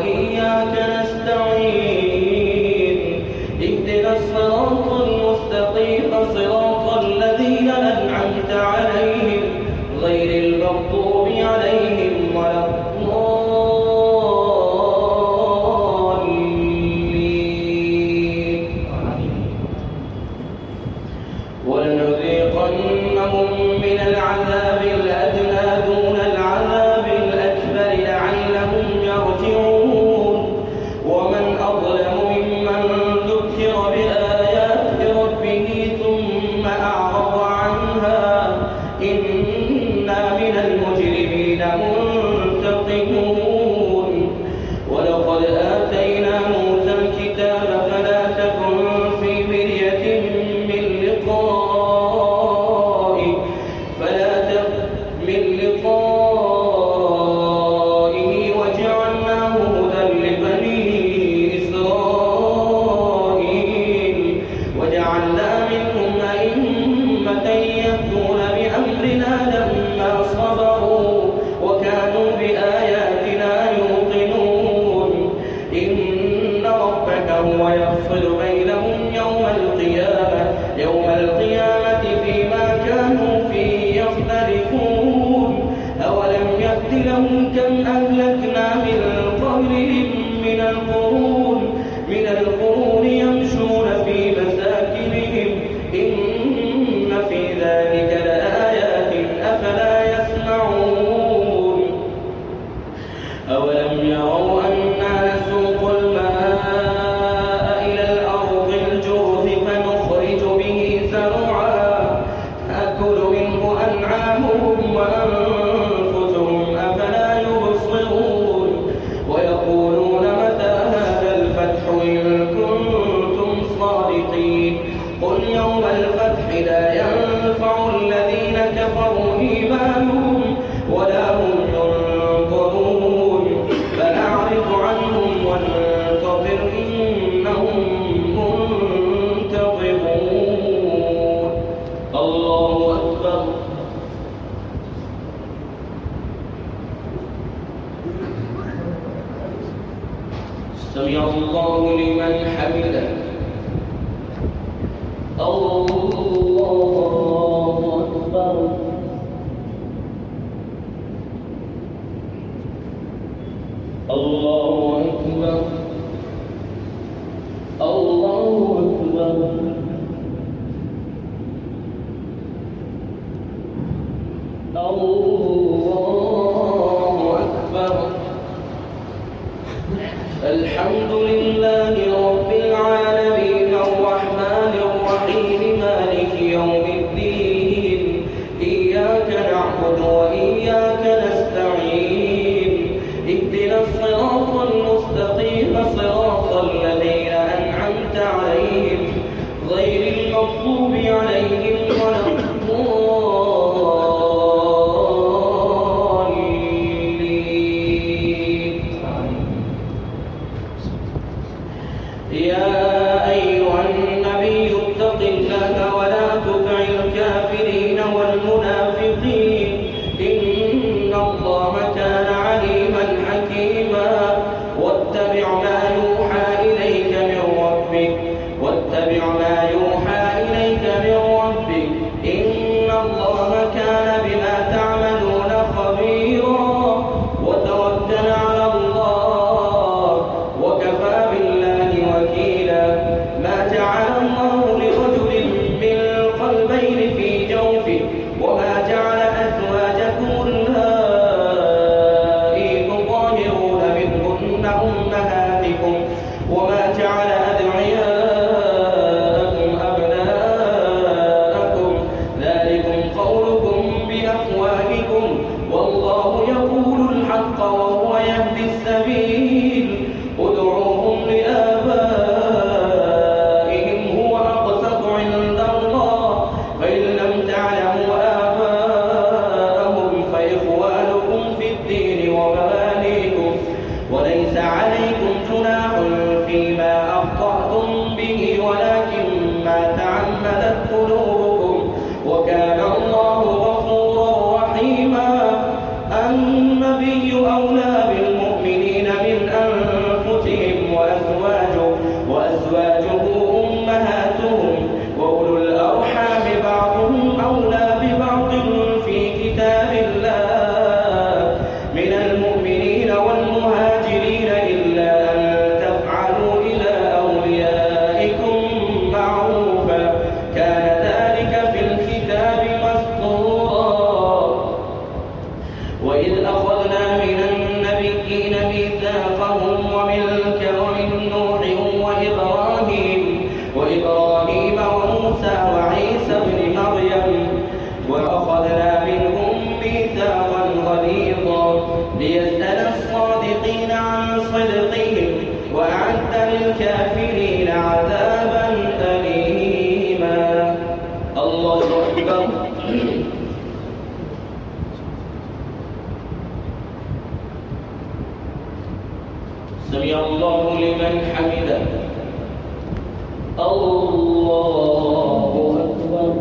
وإياك نستعين اهدنا الصراط المستقيم صراط الذين أنعمت عليهم غير المغضوب عليهم ولا الضالين. ولنذيقنهم من العذاب الأدنى دون العذاب الأكبر لعلهم يرجعون. ومن أظلم ممن ذكر بآيات ربه ثم أعرض عنها إنا من المجرمين منتقمون. ولقد آتينا موسى الكتاب فلا تكن في مرية من لقائه وجعلناه هدى لبني إسرائيل وجعلنا منهم أئمة يهدون بأمرنا لما صبروا وكانوا بآياتنا يوقنون. إن ربك هو يفصل بينهم يوم القيامة فيما كانوا فيه يختلفون. أولم يهد لهم كم أهلكنا من قبلهم من القرون يمشون في مساكنهم إن في ذلك لآيات أفلا يسمعون. أولم يروا أنا نسوق الماء إلى الأرض الجرز فنخرج به زرعا تأكل منه أنعامهم وأنفسهم أفلا يبصرون. ويقولون متى هذا الفتح إن كنتم صادقين. قل يوم الفتح لا ينفع الذين كفروا إيمانهم ولا هم ينظرون. فأعرض عنهم وانتظر إنهم منتظرون. الله أكبر. سمع الله لمن حمده. الله أكبر. الله أكبر. الله أكبر. الله أكبر. الحمد لله رب العالمين الرحمن الرحيم مالك يوم الدين. إياك نعبد وإياك نستعين اهدنا الصراط المستقيم صراط الذين أنعمت عليهم غير المغضوب عليهم ولا الضالين. يا أيها النبي اتق الله ولا تطع الكافرين والمنافقين إن الله كان عليما حكيما. واتبع ما يوحى إليك من ربك إن الله كان بما تعملون خبيرا. وتوكل على الله وكفى بالله وكيلا. ما جعل الله لرجل من قلبين في جوفه وما جعل أزواجكم اللائي تظاهرون منهن أمهاتكم وما جعل أدعياءكم أبناءكم ذلكم قولكم بأفواهكم والله يقول الحق وهو يهدي السبيل. ادعوهم لآبائهم هو أقسط عند الله فإن لم تعلموا آباءهم فإخوانكم في الدين ومواليكم وليس عليكم جناح فيما الكافرين عذابا أليما. الله أكبر. سمع الله لمن حمده. الله أكبر.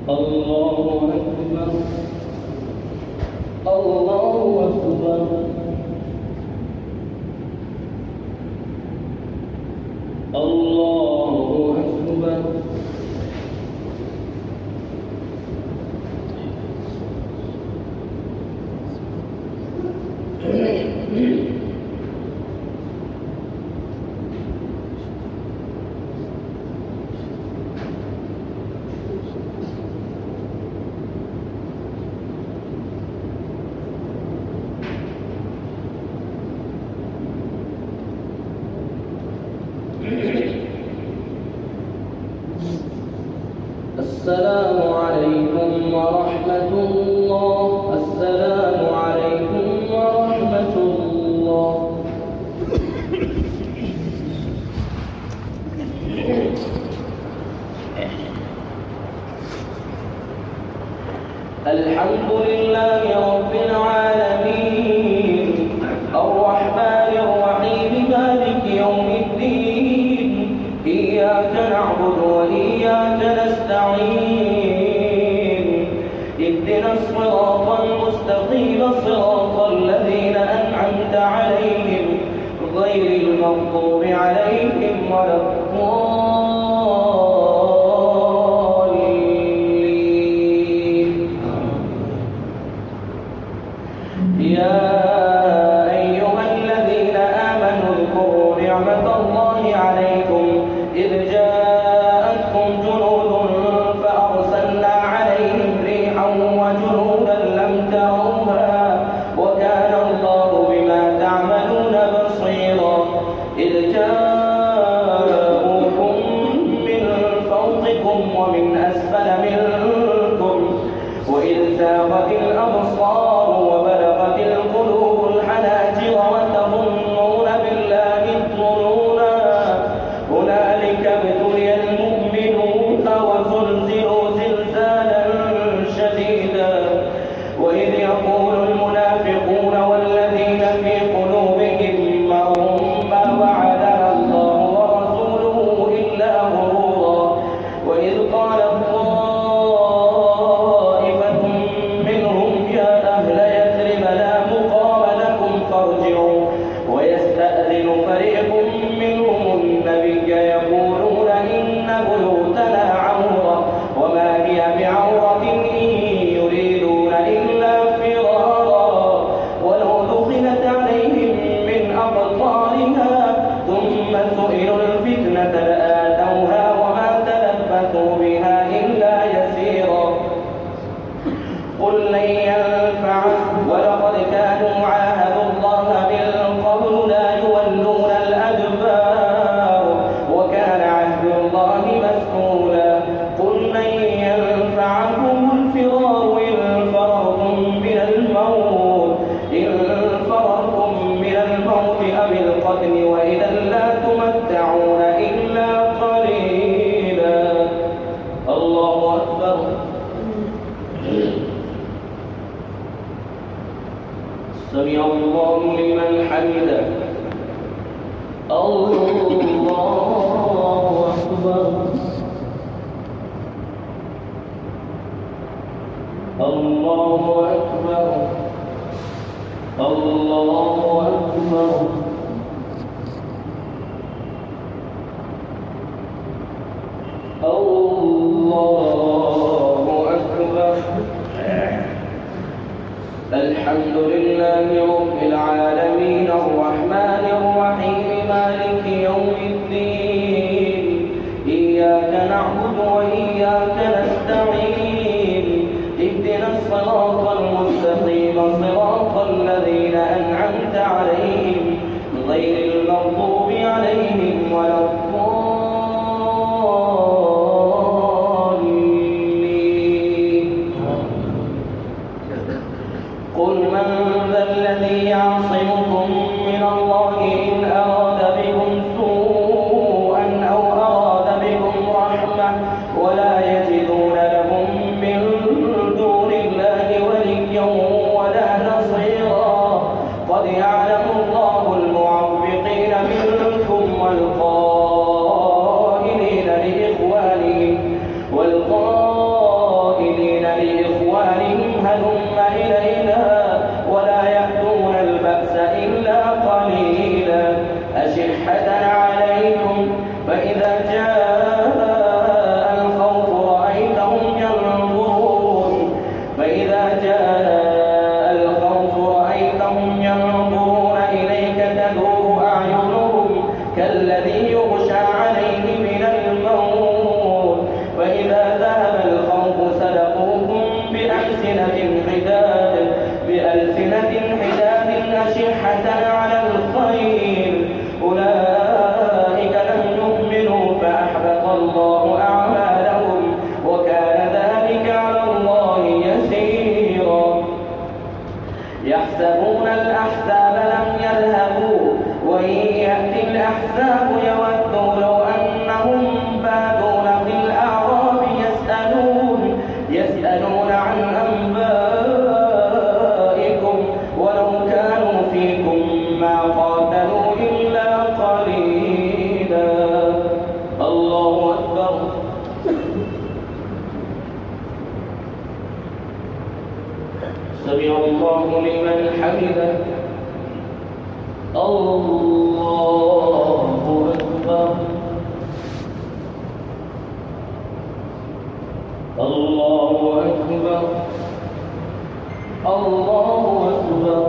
الله أكبر. الله أكبر. الله أكبر. السلام عليكم ورحمة الله. السلام عليكم ورحمة الله. الحمد لله رب العالمين الرحمن الرحيم مالك يوم الدين إياك نعبد وإياك نستعين اهدنا الصراط المستقيم صراط الذين أنعمت عليهم غير المغضوب عليهم ولا الضالين. يا أيها الذين آمنوا اذكروا نعمة الله عليكم إذ جاءتكم جنود فأرسلنا عليهم ريحا وجنودا لم تروها وكان الله بما تعملون بصيرا. إذ جاءوكم من فوقكم ومن أسفل منكم وإذ زاغت الأبصار وبلغت القلوب الحناجر وتظنون بالله الظنونا هنالك ابتلي المؤمنون وزلزلوا زلزالا شديدا. وإذ يقول المنافقون والذين في قلوبهم مرض ما وعدنا الله ورسوله إلا غرورا. وإذ قال طائفة منهم يا أهل يثرب لا مقام لكم فارجعوا ويستأذن فريق منهم النبي يقولون إن بيوتنا عورة وما هي بعورة إن يريدون إلا فرارا ولو دخلت عليهم من أقطارها ثم سئلوا الفتنة لآتوها وما تلبثوا بها إلا يسيرا. قل لن ينفعكم ولقد كانوا عاهدوا الله من قبل لا يولون الأدبار وكان عهد الله مسؤولا. قل لن ينفعكم الفرار إن فررتم من الموت أو القتل وإذا لا تمتعون إلا قليلا. الله أكبر. سمع الله لمن حمده. الله أكبر. الله أكبر. الله أكبر. الله أكبر. الحمد لله رب العالمين الرحمن الرحيم مالك يوم الدين إياك نعبد وإياك نستعين اهدنا الصراط المستقيم صراط الذين أنعمت عليهم غير المغضوب عليهم ولا الضالين. قل من ذا الذي يعصمكم من الله إن أراد بكم سوءا أو أراد بكم رحمة ولا يجدون لهم من دون الله وليا ولا نصيرا قد يعلم الله المعوقين منكم والقائلين لإخوانهم هلم إلينا ولا يأتون البأس إلا قليلا أشحة عليكم فإذا جاء الخوف رأيتهم ينظرون إليك تدور أعينهم كالذي يغشى عليه من الموت فإذا ذهب الخوف سلقوكم بألسنة حداد أشحة على الخير أولئك لم يؤمنوا فأحبط الله أعمالهم وكان ذلك على الله يسيرا يحسبون الأحزاب لم يذهبوا وإن يأتي الأحزاب يودوا لو أنهم بادون في الأعراب يسألون عن أنبائكم ولو كانوا فيكم ما قاتلوا إلا قليلا الله أكبر سمع الله لمن حمده الله أكبر الله أكبر الله أكبر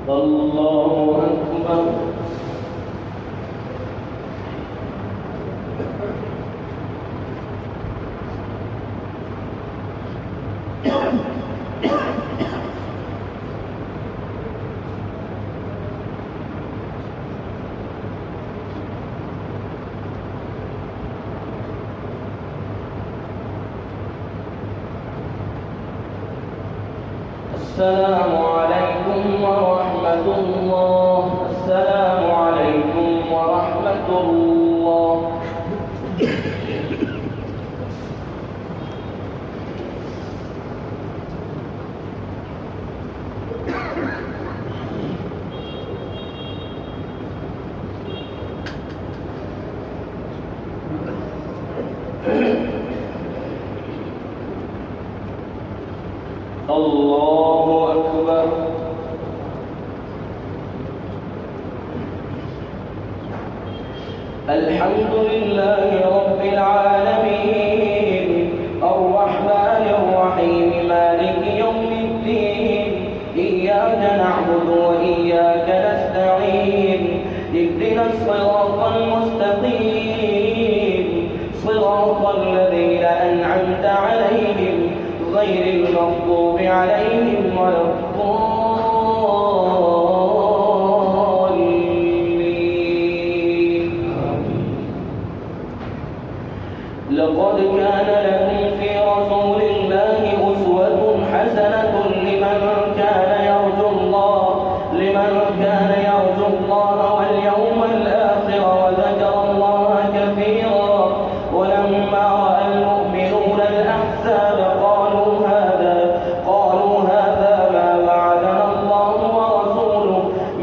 الله أكبر السلام عليكم ورحمة الله السلام عليكم ورحمة الله الله أكبر الحمد لله رب العالمين الرحمن الرحيم مالك يوم الدين إياك نعبد وإياك نستعين اهدنا الصراط المستقيم صراط الذين أنعمت عليهم غير المغضوب عليهم ولا الضالين لقد كان لكم في رسول الله أسوة حسنة لمن كان يرجو الله واليوم الآخر وذكر الله كثيرا ولما رأى المؤمنون الأحزاب قالوا هذا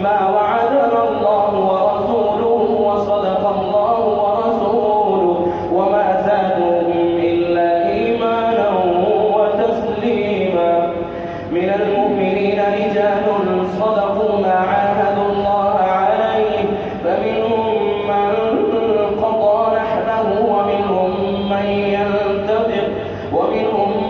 ما وعدنا الله ورسوله وصدق الله ورسوله وما زادوهم إلا إيمانا وتسليما من المؤمنين رجال صدقوا ما عاهدوا الله عليه فمنهم من قضى نحبه ومنهم من ينتظر ومنهم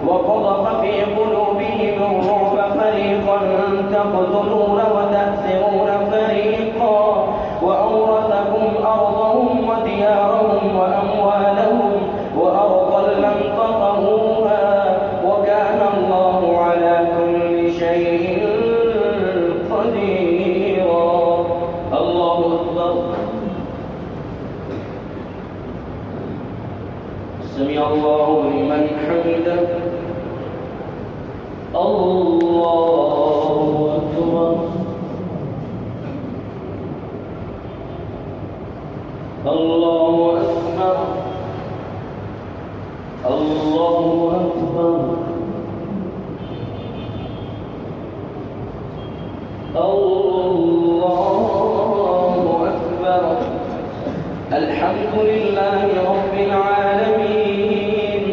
وقذف في قلوبهم الرعب فريقا تقتلون وتأسرون فريقا وأورثكم أرضهم وديارهم وأموالهم وأرضا لم تطئوها وكان الله على كل شيء قديرا. الله أكبر. سمع الله لمن حمده. الله أكبر. الله أكبر. الله أكبر. الله أكبر. الحمد لله رب العالمين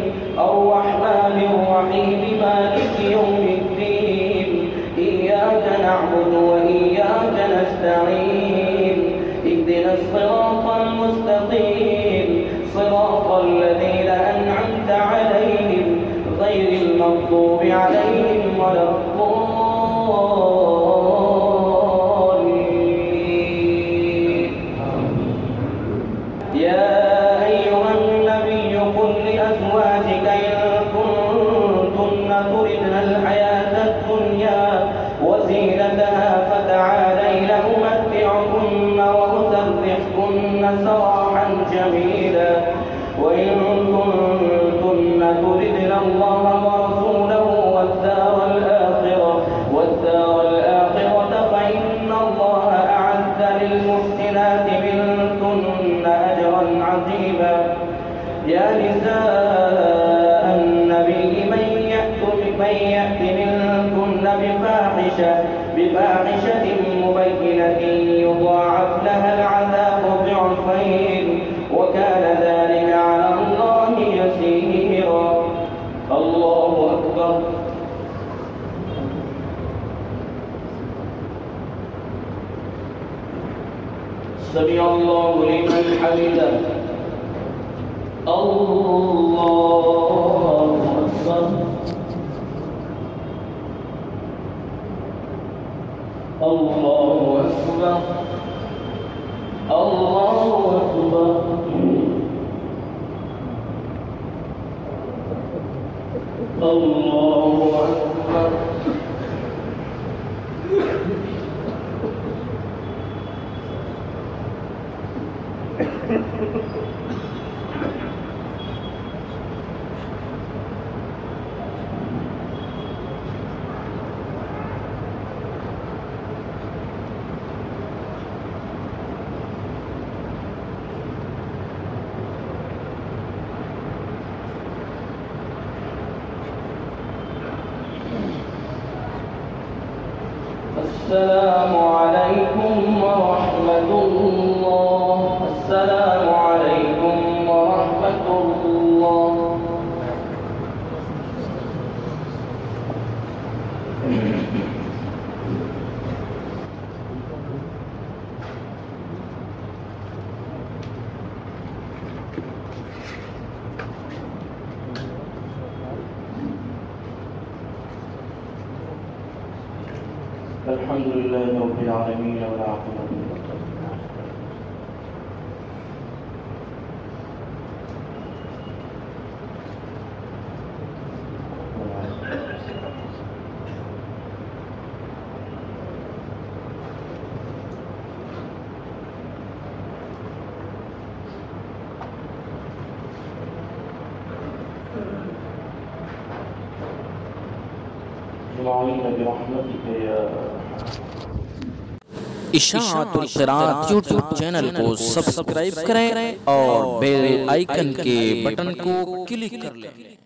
الرحمن الرحيم مالك يوم الدين إياك نعبد وإياك نستعين اهدنا الصراط المستقيم صراط الذين أنعمت عليهم غير المغضوب عليهم ولا الضالين. يا أيها النبي قل لأزواجك إن كنتن تردن الحياة الدنيا وزينتها فتعالين أمتعكن وأسرحكن سراحا جميلا وإن كنتن تردن الله ورسوله والدار الآخرة فإن الله أعد للمحسنات منكن أجرا عظيما. يا نساء النبي من يأت منكن بفاحشة مبينة يضاعف لها العذاب ضعفين وكان ذلك على الله يسيرا. الله أكبر. سمع الله لمن حمده. الله أكبر. الله أكبر. الله أكبر. الله أكبر. السلام عليكم ورحمة الله. السلام عليكم ورحمة الله. الحمد لله رب العالمين والعاقبة برحمتك يا इशाअतुल क़िराअत YouTube channel को सब्सक्राइब करें और बेल आइकन के बटन को क्लिक कर लें।